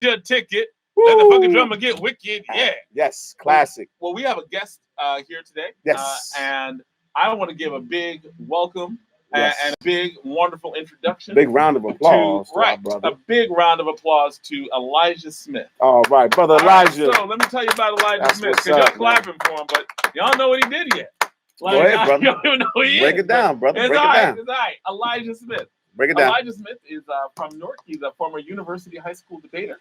your ticket. Let the fucking drummer get wicked. Yeah. Yes, classic. Well, we have a guest here today. Yes. And I want to give a big welcome Yes. and a big, wonderful introduction. Big round of applause to our brother. A big round of applause to Elijah Smith. All right, brother Elijah. Right, so let me tell you about Elijah Smith, because y'all clapping for him, but y'all know what he did yet. Like, go ahead, brother. You don't even know who he Break is, it down, brother. It's Break all it right, down. It's all right. Elijah Smith. Break it down. Elijah Smith is from Newark. He's a former university high school debater.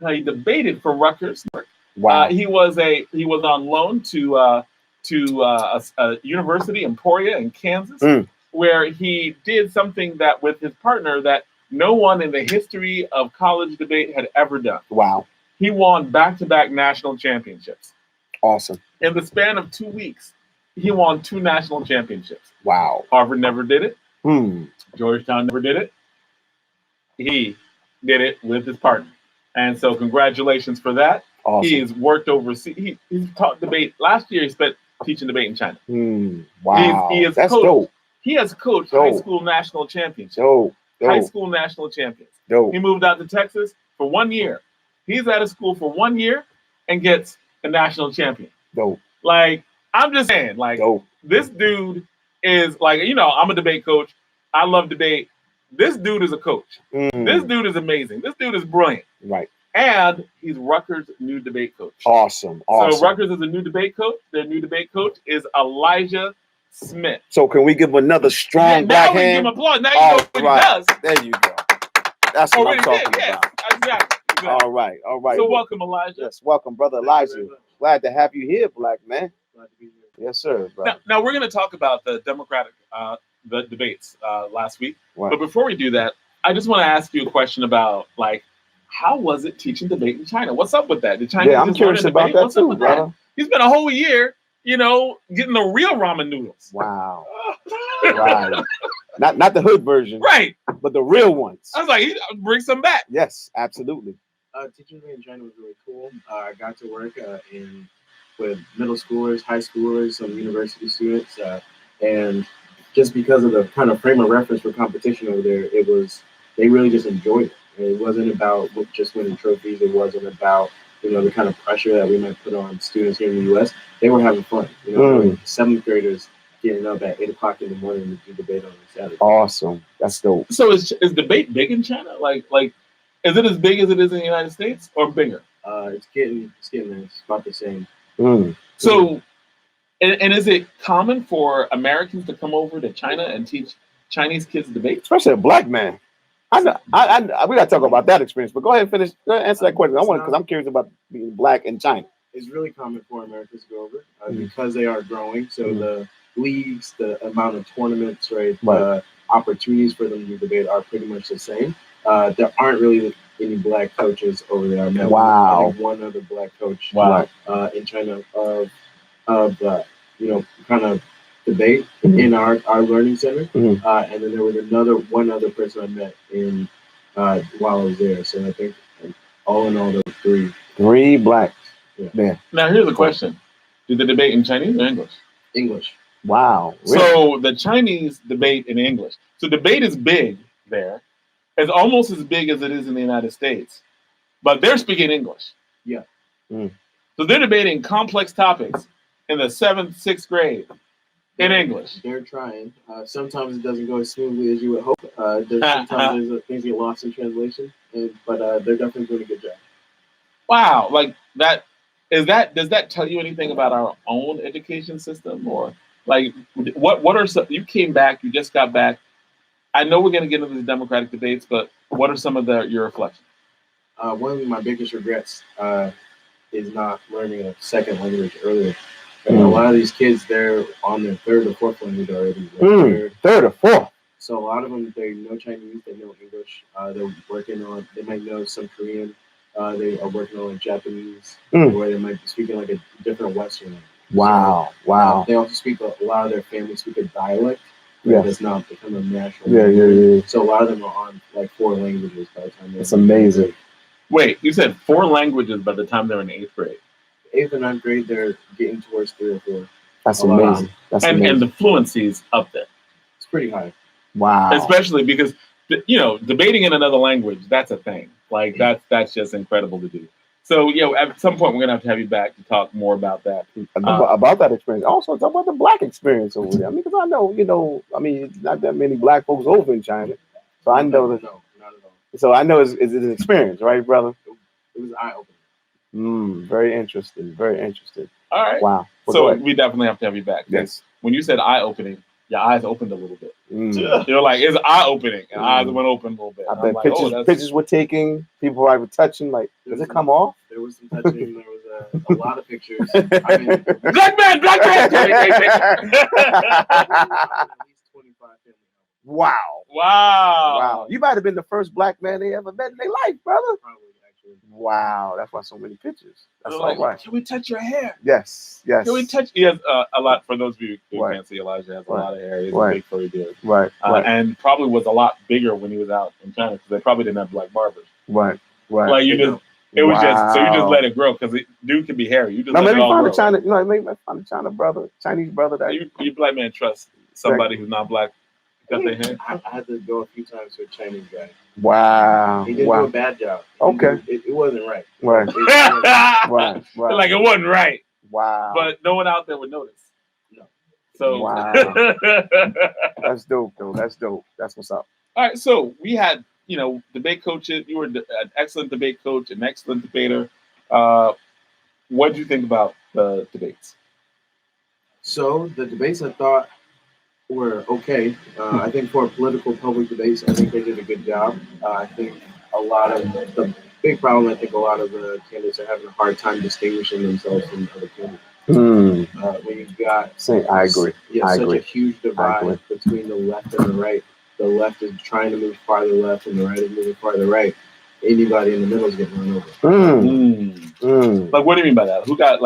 He debated for Rutgers. Wow. He was on loan to a university, Emporia in Kansas, where he did something that with his partner that no one in the history of college debate had ever done. Wow. He won back-to-back national championships. Awesome. In the span of 2 weeks, he won 2 national championships. Wow. Harvard never did it. Georgetown never did it. He did it with his partner. And so congratulations for that. Awesome. He's worked overseas. He's taught debate. Last year he spent teaching debate in China. Wow. That's dope. He has coached high school national champions. High school national champions. He moved out to Texas for 1 year. He's out of school for 1 year and gets a national champion. Like, I'm just saying, like, this dude is like, I'm a debate coach. I love debate. This dude is a coach. This dude is amazing. This dude is brilliant. Right. And he's Rutgers' new debate coach. Awesome. So Rutgers is a new debate coach. Their new debate coach is Elijah Smith. So can we give another strong black hand? Now we give him applause. Now you know what he does. There you go. That's what I'm talking about. Exactly. All right. So welcome, Elijah. Yes, welcome, brother Elijah. Glad to have you here, black man. Glad to be here. Yes, sir. Now we're going to talk about the Democratic the debates last week. Right. But before we do that, I just want to ask you a question about, like, how was it teaching debate in China? What's up with that? I'm curious about that too, brother. He spent a whole year, getting the real ramen noodles. Wow. Right. Not the hood version. Right. But the real ones. I was like, bring some back. Yes, absolutely. Teaching debate in China was really cool. I got to work with middle schoolers, high schoolers, some university students, and just because of the kind of frame of reference for competition over there, they really just enjoyed it. It wasn't about just winning trophies. It wasn't about, the kind of pressure that we might put on students here in the U.S. They were having fun. Seventh graders getting up at 8 o'clock in the morning to do debate on Saturday. Awesome. That's dope. So is debate big in China? Like, is it as big as it is in the United States or bigger? It's getting there. It's about the same. So, and is it common for Americans to come over to China and teach Chinese kids debate? Especially a black man. We got to talk about that experience, but go ahead and finish. Go ahead and answer that question. Because I'm curious about being black in China. It's really common for Americans to go over because they are growing. So the leagues, the amount of tournaments, right. Opportunities for them to debate are pretty much the same. There aren't really any black coaches over there. I met one other black coach in China of kind of debate in our learning center, and then there was one other person I met in while I was there. So I think all in all, there were three blacks. Yeah. Now here's a question: do they debate in Chinese or English? English. Wow. Really? So the Chinese debate in English. So debate is big there. It's almost as big as it is in the United States, but they're speaking English. Yeah. So they're debating complex topics in the 7th, 6th grade in English. They're trying. Sometimes it doesn't go as smoothly as you would hope. Sometimes things get lost in translation, but they're definitely doing a good job. Wow, like that. Does that tell you anything about our own education system, or like what are some? You came back. You just got back. I know we're going to get into these Democratic debates, but what are some of your reflections? One of my biggest regrets is not learning a second language earlier. A lot of these kids, they're on their 3rd or 4th language already. 3rd or 4th. So a lot of them, they know Chinese, they know English. They're working on, they might know some Korean. They are working on Japanese, where they might be speaking like a different Western language. Wow. They also speak, a lot of their families speak a dialect. That's not become a national language. So a lot of them are on like 4 languages by the time they're. It's amazing. Wait, you said 4 languages by the time they're in 8th grade. 8th and 9th grade, they're getting towards 3 or 4. That's amazing. And the fluency is up there. It's pretty high. Wow. Especially because debating in another language, that's a thing. Like that's just incredible to do. So yeah, at some point we're gonna have you back to talk more about that. About that experience. Also talk about the black experience over there. I mean, because I know, I mean, not that many black folks over in China, so I know that. No, not at all. So I know it's an experience, right, brother? It was eye opening. Very interesting. Very interesting. All right. Wow. Well, so we definitely have to have you back. Yes. When you said eye opening, your eyes opened a little bit. You're like, it's eye opening, and eyes went open a little bit. I bet like, pictures were taken. People were touching. Like, does it come off? There was some touching. There was a lot of pictures. I mean, black man. At least 25 family. Wow. You might have been the first black man they ever met in their life, brother. Probably, actually. Wow. That's why so many pictures. That's all like, right. Can we touch your hair? Yes. Can we touch? He has a lot. For those of you who can't see, Elijah has a lot of hair. He's a big furry beard. Right. And probably was a lot bigger when he was out in China because they probably didn't have black barbers. Right. Like you just. It was just so you just let it grow because dude can be hairy. You just maybe find a China. Maybe find a Chinese brother that you black man trust somebody who's not black because they hair. I had to go a few times to a Chinese guy. Wow. He didn't do a bad job. Okay. It wasn't right. Right. Right. Like it wasn't right. Wow. But no one out there would notice. No. So wow. That's dope, though. That's dope. That's what's up. All right. So we had. Debate coaches. You were an excellent debate coach, an excellent debater. What do you think about the debates? So the debates I thought were okay. I think for political public debates, I think they did a good job. I think a lot of the big problem, I think a lot of the candidates are having a hard time distinguishing themselves from other candidates. When you've got, I agree. A huge divide between the left and the right. The left is trying to move farther left, and the right is moving farther right. Anybody in the middle is getting run over. Like, what do you mean by that? Who got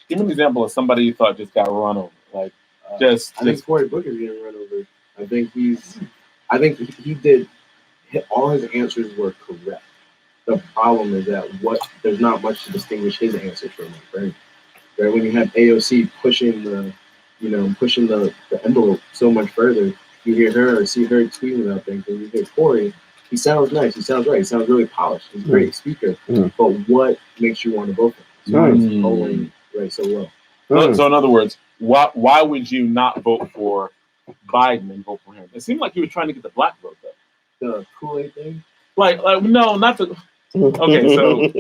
give me an example of somebody you thought just got run over? I think Cory Booker's getting run over. I think he did. All his answers were correct. The problem is that there's not much to distinguish his answers from it, right? Right, when you have AOC pushing the envelope so much further. You hear her or see her tweeting about things, and you hear Cory, he sounds nice, he sounds right, he sounds really polished, he's a great speaker. But what makes you want to vote for him? He's polling right so well. So in other words, why would you not vote for Biden and vote for him? It seemed like you were trying to get the black vote, though. The Kool-Aid thing? Like no, not the. Okay, so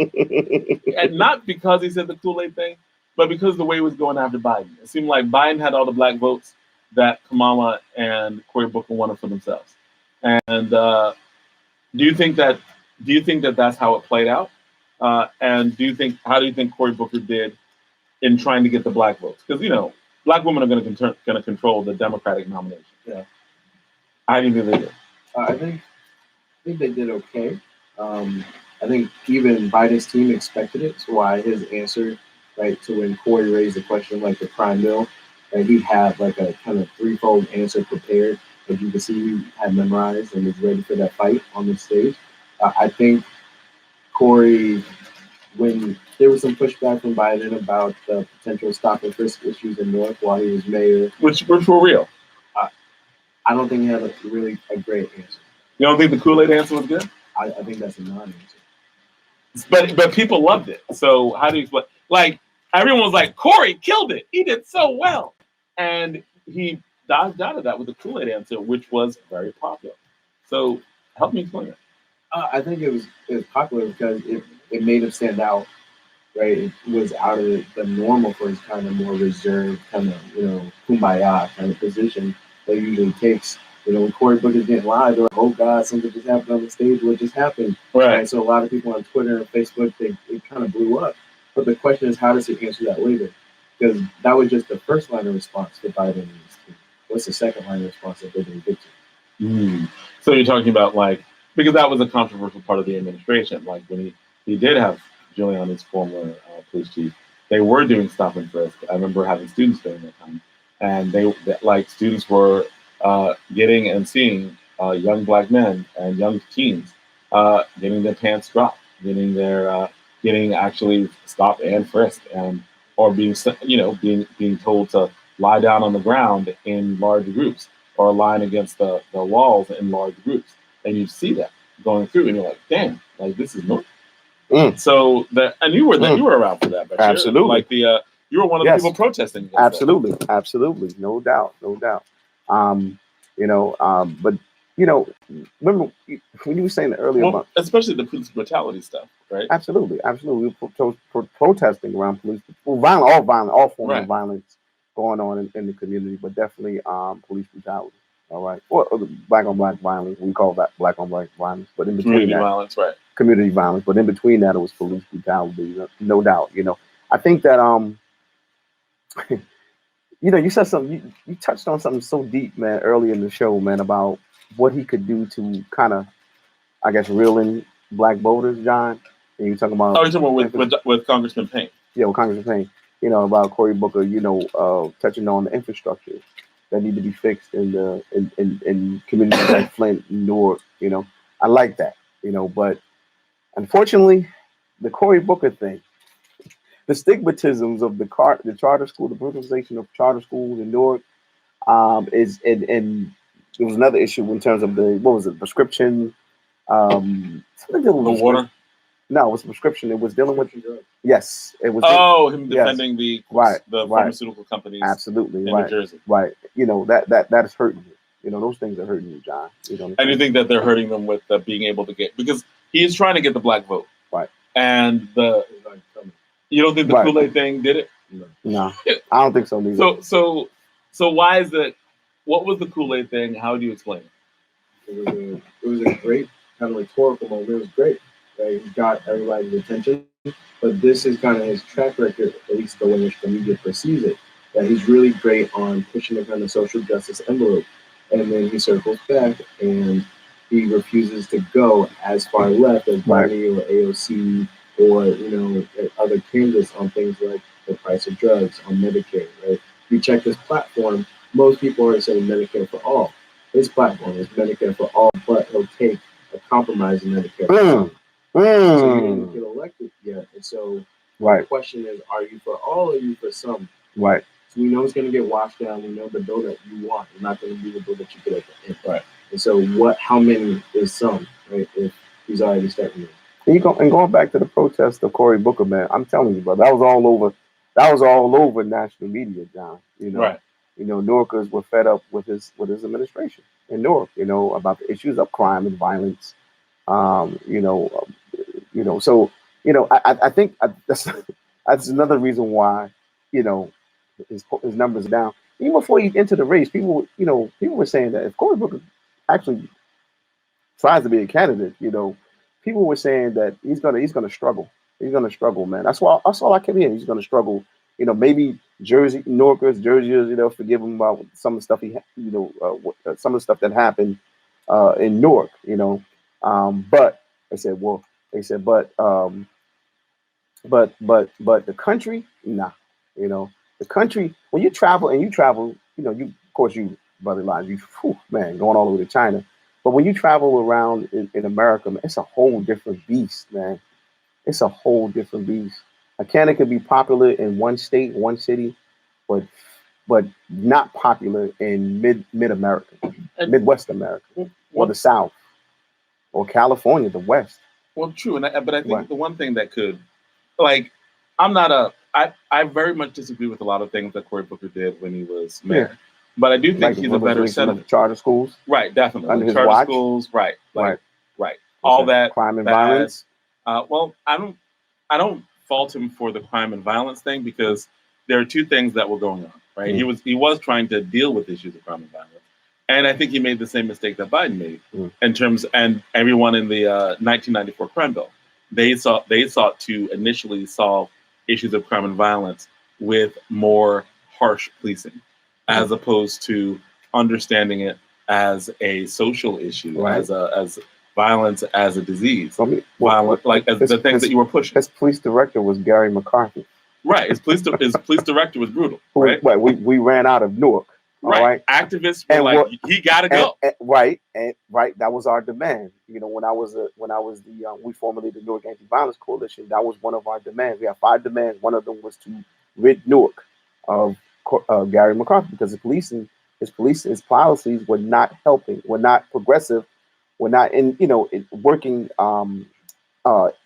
and not because he said the Kool-Aid thing, but because the way he was going after Biden. It seemed like Biden had all the black votes that Kamala and Cory Booker wanted for themselves. And do you think that that's how it played out? And how do you think Cory Booker did in trying to get the black votes? Because black women are going to control the Democratic nomination. Yeah. How do you think they did? I think they did okay. I think even Biden's team expected it. So why his answer, right, to when Cory raised the question like the crime bill. And he had a kind of threefold answer prepared that you could see he had memorized and was ready for that fight on the stage. I think Cory, when there was some pushback from Biden about the potential stop and frisk issues in North while he was mayor, which were real. I don't think he had a great answer. You don't think the Kool-Aid answer was good? I think that's a non-answer. But people loved it. So how do you explain? Everyone was like, Cory killed it. He did so well. And he dodged out of that with the Kool-Aid answer, which was very popular. So help me explain it. I think it was popular because it made him stand out, right? It was out of the normal for his kind of more reserved, kind of, kumbaya kind of position that he usually takes. When Cory Booker's getting live, they're like, oh God, something just happened on the stage. What just happened? Right. So a lot of people on Twitter and Facebook, it kind of blew up. But the question is, how does he answer that later? Because that was just the first line of response to Biden and his team. What's the second line of response that they didn't get to? So you're talking about because that was a controversial part of the administration. When he did have Giuliani's former police chief, they were doing stop and frisk. I remember having students during that time, and students were getting and seeing young black men and young teens getting their pants dropped, getting actually stopped and frisked, or being told to lie down on the ground in large groups or lying against the walls in large groups. And you see that going through, and you're like, damn, like this is Newark. So that, and you were around for that, but absolutely, like you were one of the people protesting. Absolutely, no doubt. But remember when you were saying earlier about especially the police brutality stuff, right? Absolutely. We were protesting around police, all forms of violence going on in the community, but definitely police brutality. All right, or black on black violence. We call that black on black violence, but in between community violence, right? Community violence, but in between that, it was police brutality. No doubt. I think that you said something. You touched on something so deep, man, early in the show, man, about what he could do to kind of, I guess, reel in black voters, John. And you talking about? Oh, you're talking about with Congressman Payne. Yeah, with Congressman Payne. About Cory Booker. Touching on the infrastructure that need to be fixed in communities like Flint, Newark. I like that. But unfortunately, the Cory Booker thing, the stigmatisms of the charter school, the brutalization of charter schools in Newark, is and there was another issue in terms of the prescription. The water. No, it was prescription. It was dealing with yes. It was him defending the pharmaceutical companies. Absolutely, in New Jersey. Right. That is hurting you. Those things are hurting you, John. And you think that they're hurting them with being able to get, because he is trying to get the black vote. Right. And you don't think the Kool-Aid thing did it? No, I don't think so neither. So why is it? What was the Kool-Aid thing? How do you explain it? It was a great kind of rhetorical moment. It was great. Right? He got everybody's attention, but this is kind of his track record, at least the way in which the media perceives it. That he's really great on pushing the kind of social justice envelope, and then he circles back and he refuses to go as far left as Bernie or AOC or other candidates on things like the price of drugs, on Medicare. Right? If you check his platform, most people are saying Medicare for all. His platform is Medicare for all, but he'll take a compromise in Medicare for all. So he didn't get elected yet. And so the question is, are you for all or are you for some? Right. So we know it's going to get washed down. We know the bill that you want is not going to be the bill that you get at the end. Right. And so how many is some, right, if he's already starting it? And going back to the protest of Cory Booker, man, I'm telling you, bro, that was all over national media, John. Right. Newarkers were fed up with his administration in Newark, about the issues of crime and violence. I think that's another reason why, his numbers are down. Even before he entered the race, people were saying that if Cory Booker actually tries to be a candidate, people were saying that he's gonna struggle. He's gonna struggle, man. That's all I kept hearing. He's gonna struggle. Maybe Jerseyers, forgive him about some of the stuff some of the stuff that happened in Newark, but but the country, nah, the country, when you travel, of course you, Brother Elijah, man, going all the way to China. But when you travel around in America, man, it's a whole different beast, man. It's a whole different beast. A candidate could be popular in one state, one city, but not popular in mid America, Midwest America, or the South, or California, the West. Well, true, but I think the one thing that could, I very much disagree with a lot of things that Cory Booker did when he was mayor. Yeah. But I do think he's a better senator. Charter schools, right? Definitely under his charter watch. Schools, right? All that crime and violence. Well, I don't fault him for the crime and violence thing, because there are two things that were going on, right? He was trying to deal with issues of crime and violence, and I think he made the same mistake that Biden made in terms, and everyone in the 1994 crime bill, they sought to initially solve issues of crime and violence with more harsh policing, as opposed to understanding it as a social issue, as violence as a disease. The things that you were pushing. His police director was Gary McCarthy. Right. His police director was brutal. Right. We ran out of Newark. Right. Activists were he got to go. Right. That was our demand. When I was we formulated the Newark Anti-Violence Coalition, that was one of our demands. We had 5 demands. One of them was to rid Newark of Gary McCarthy, because his policies were not helping, were not progressive were not in, working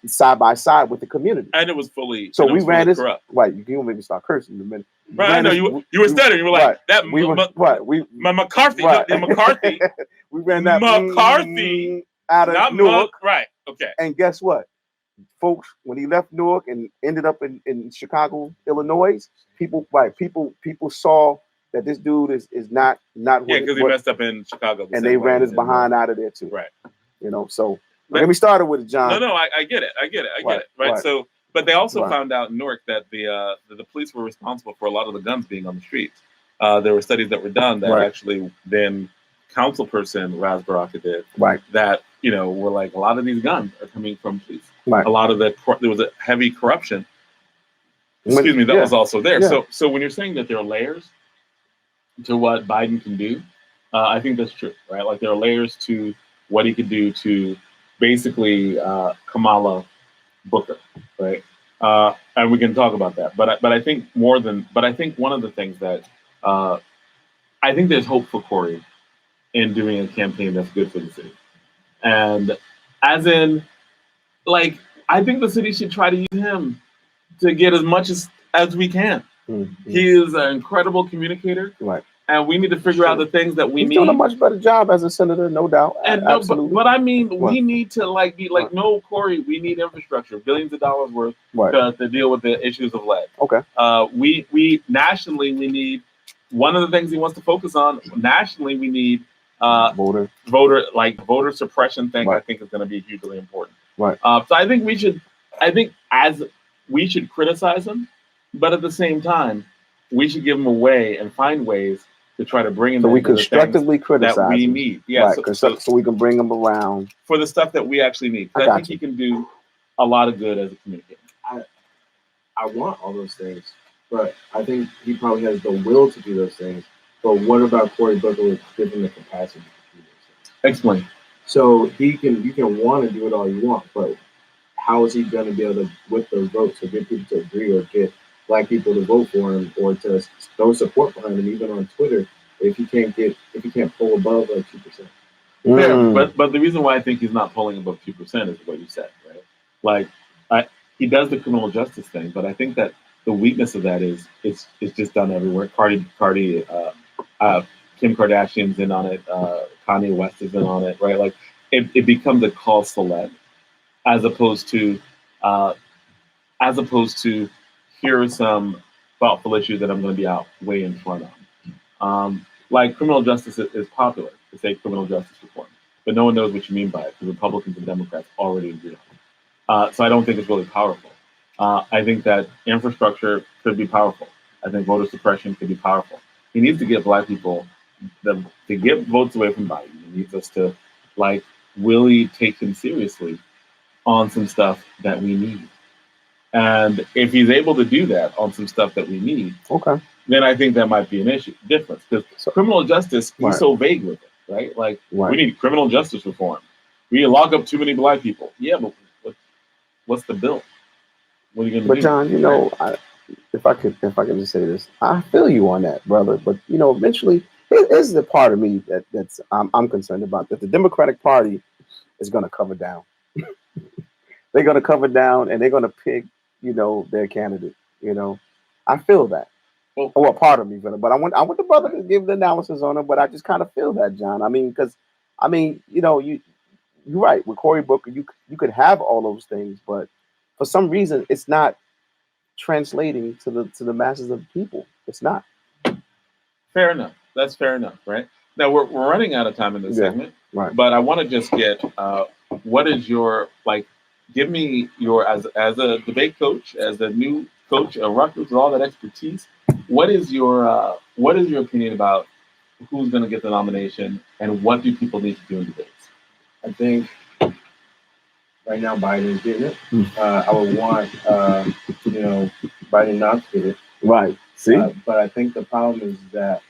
side by side with the community. And it was fully so we ran this corrupt. Right. You maybe start cursing in a minute. Right, I know you were stuttering. You were like that. McCarthy. Right. McCarthy. We ran that McCarthy out of Newark. Right. Okay. And guess what? Folks, when he left Newark and ended up in Chicago, Illinois, people saw that this dude is not because he messed up in Chicago, and they ran his behind out of there too. Right. So let me start with it, John. No, I get it. I get it. Right. So, but they also found out in Newark that the police were responsible for a lot of the guns being on the streets. There were studies that were done that actually then councilperson Raz Baraka did. Right. That were like a lot of these guns are coming from police. Right. A lot of there was a heavy corruption. Excuse me, that was also there. Yeah. So when you're saying that there are layers to what Biden can do, I think that's true, right? Like there are layers to what he could do to basically Kamala Booker, right? And we can talk about that. But I think I think one of the things that I think there's hope for Corey in doing a campaign that's good for the city, and as in. Like, I think the city should try to use him to get as much as we can. Mm-hmm. He is an incredible communicator. Right. And we need to figure out the things that we need. He's doing a much better job as a senator, no doubt. And but I mean, we need to be like, no, Corey, we need infrastructure, billions of dollars worth to deal with the issues of lead. Okay. We nationally, we need, one of the things he wants to focus on, nationally, we need voter suppression thing. I think is going to be hugely important. Right. So I think we should criticize him, but at the same time, we should give him a way and find ways to try to bring him. So we constructively criticize that we need. Yeah. Right, so we can bring him around for the stuff that we actually need. I think he can do a lot of good as a communicator. I want all those things, but I think he probably has the will to do those things. But what about Cory Booker with giving the capacity to do those things? Explain. So you can want to do it all you want, but how is he going to be able to, with those votes, to get people to agree or get Black people to vote for him or to throw support behind him, even on Twitter, if he can't pull above like 2%? Yeah, but the reason why I think he's not pulling above 2% is what you said, right? Like he does the criminal justice thing, but I think that the weakness of that is it's just done everywhere. Kim Kardashian's in on it. Kanye West is in on it, right? Like it becomes a call celeb, as opposed to here are some thoughtful issues that I'm going to be out way in front of. Like criminal justice is popular to say criminal justice reform, but no one knows what you mean by it because Republicans and Democrats already agree on it. So I don't think it's really powerful. I think that infrastructure could be powerful. I think voter suppression could be powerful. He needs to get Black people to get votes away from Biden. He needs us to really take him seriously on some stuff that we need. And if he's able to do that on some stuff that we need, then I think that might be an difference. Because criminal justice, he's so vague with it, right? We need criminal justice reform. We lock up too many Black people. Yeah, but what's the bill? What are you going to do? But John, if I could just say this, I feel you on that, brother. But eventually, here's the part of me that's I'm concerned about, that the Democratic Party is going to cover down. They're going to cover down, and they're going to pick, their candidate. I feel that. Well, part of me, but I want the brother to give the analysis on it. But I just kind of feel that, John. You're right. With Cory Booker, you could have all those things, but for some reason, it's not translating to the masses of people. It's not. Fair enough. That's fair enough, right? Now we're running out of time in this segment, right? But I want to just get what is your give me your as a debate coach, as a new coach at Rutgers with all that expertise. What is your opinion about who's going to get the nomination and what do people need to do in debates? I think right now Biden is getting it. I would want Biden not to get it. Right. See, but I think the problem is that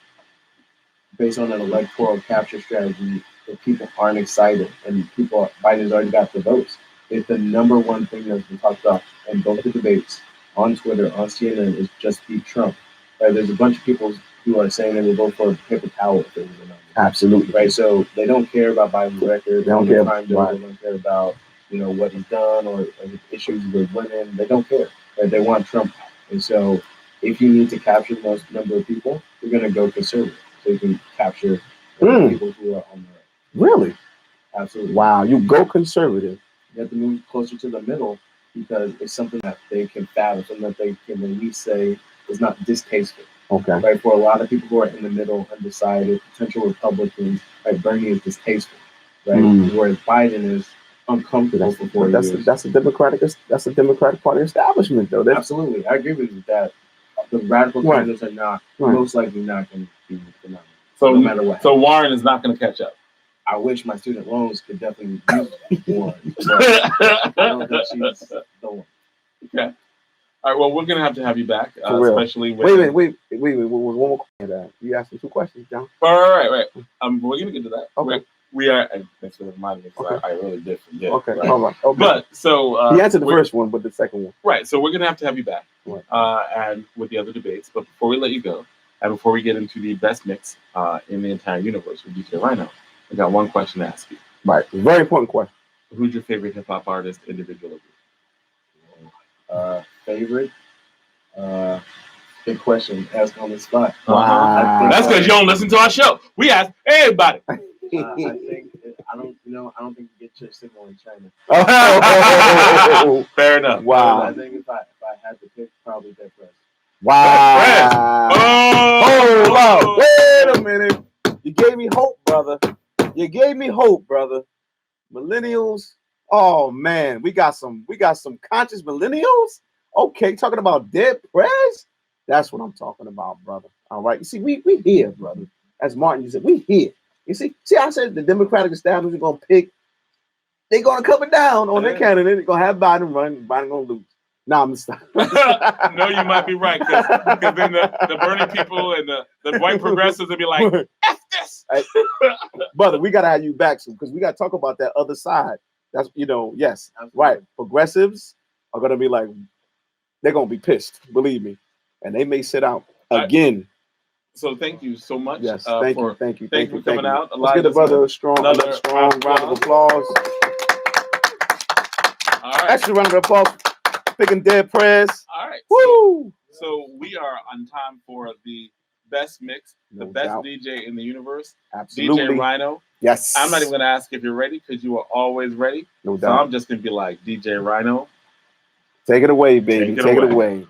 based on an electoral capture strategy, if people aren't excited and Biden's already got the votes. If the number one thing that's been talked about in both the debates, on Twitter, on CNN, is just beat Trump. There's a bunch of people who are saying they will vote for A.P.A.L if it was a number. Absolutely. Right. So they don't care about Biden's record. They don't care. They don't care about what he's done or his issues with women. They don't care. Right? They want Trump. And so if you need to capture the most number of people, you're going to go conservative. So you can capture people who are on the right. Really? Absolutely. Wow. You go conservative. You have to move closer to the middle because it's something that they can fathom, something that they can at least say is not distasteful. Okay. Right. For a lot of people who are in the middle, undecided, potential Republicans, right, Bernie is distasteful. Right. Whereas Biden is uncomfortable for 4 years. That's a Democratic Party establishment, though. Absolutely. I agree with you that the radical candidates are most likely not going to be phenomenal. So no matter what. So Warren is not going to catch up. I wish my student loans could definitely use Warren. I don't think she's the one. Okay. All right. Well, we're going to have you back, especially with. Wait. One more question. You asked me 2 questions, John. All right. We're going to get to that. Okay. We are. Thanks for reminding me. Okay. I really did forget. Okay. Right? All right. Okay. But so he answered the first one, but the second one. Right. So we're going to have you back, right. And with the other debates. But before we let you go, and before we get into the best mix in the entire universe with DJ Rhino, I got one question to ask you. Right. Very important question. Who's your favorite hip hop artist individually? Favorite? Good question. Ask on the spot. Wow. That's because you don't listen to our show. We ask everybody. I don't think you get your signal in China. Oh, fair enough. Wow. I think if I had to pick, probably Dead Press. Wow. Wow. Wait a minute. You gave me hope, brother. Millennials. Oh man, we got some conscious millennials. Okay, talking about Dead Press. That's what I'm talking about, brother. All right. You see, we here, brother. As Martin, you said, we here. You see, I said the Democratic establishment is gonna pick. They're gonna come it down on their candidate. They're gonna have Biden run. Biden gonna lose. No, I'm just No, you might be right, because then the Bernie people and the white progressives will be like, F this. Brother, we gotta have you back soon because we gotta talk about that other side. That's yes, absolutely. Right. Progressives are gonna be like, they're gonna be pissed, believe me, and they may sit out again. So thank you so much. Yes, thank you for coming out. Let's give the brother a strong round of applause. All right. Extra round of applause. Picking Dead Press. All right. Woo! So we are on time for the best mix, the best DJ in the universe. Absolutely. DJ Rhino. Yes. I'm not even going to ask if you're ready because you are always ready. No doubt. So I'm just going to be like, DJ Rhino. Take it away, baby. Take it away.